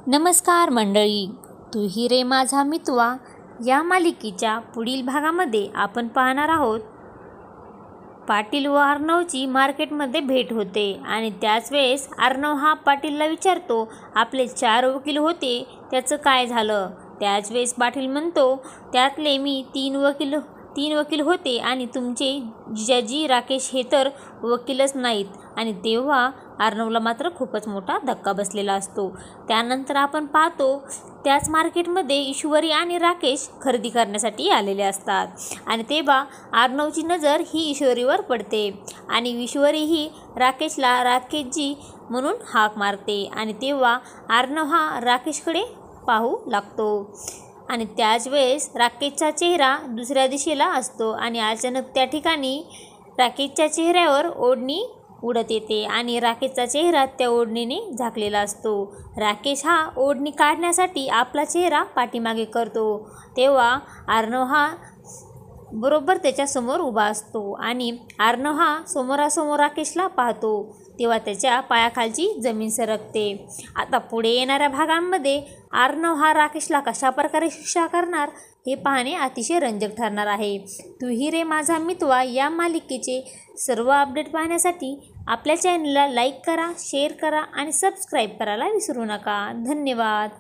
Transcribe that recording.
नमस्कार मंडळी, तू ही रे माझा मितवा या मालिकेच्या पुढील भागामध्ये आपण पाहणार आहोत. पाटील व अर्णवची मार्केटमध्ये भेट होते आणि त्याच वेळेस अर्णव हा पाटीलला विचारतो, आपले 4 वकील होते त्याचं काय झालं. त्याच वेळेस पाटील म्हणतो, त्यातले मी 3 वकील होते आणि तुमचे जिजाजी राकेश हे तर वकीलच नाहीत. आणि तेव्हा अर्णवला मात्र खूपच मोठा धक्का बसलेला असतो. त्यानंतर आपण पाहतो, त्याच मार्केटमध्ये ईश्वरी आणि राकेश खरेदी करण्यासाठी आलेले असतात आणि तेव्हा अर्णवची नजर ही ईश्वरीवर पडते आणि ईश्वरी ही राकेशला राकेशजी म्हणून हाक मारते आणि तेव्हा अर्णव हा राकेशकडे पाहू लागतो आणि त्याच वेळेस राकेशचा चेहरा दुसऱ्या दिशेला असतो आणि अचानक त्या ठिकाणी राकेशच्या चेहऱ्यावर ओढणी उडत येते आणि राकेशचा चेहरा त्या ओढणीने झाकलेला असतो. राकेश हा ओढणी काढण्यासाठी आपला चेहरा पाठीमागे करतो. तेव्हा अर्णव हा बरोबर त्याच्यासमोर उभा असतो आणि अर्णव हा समोरासमोर राकेशला पाहतो. तेव्हा त्याच्या पायाखालची जमीन सरकते. आता पुढे येणाऱ्या भागांमध्ये अर्णव हा राकेशला कशा प्रकारे शिक्षा करणार हे पाहणे अतिशय रंजक ठरणार आहे. तू ही रे माझा मितवा या मालिकेचे सर्व अपडेट पाहण्यासाठी आपल्या चॅनलला लाईक करा, शेअर करा आणि सबस्क्राईब करायला विसरू नका. धन्यवाद.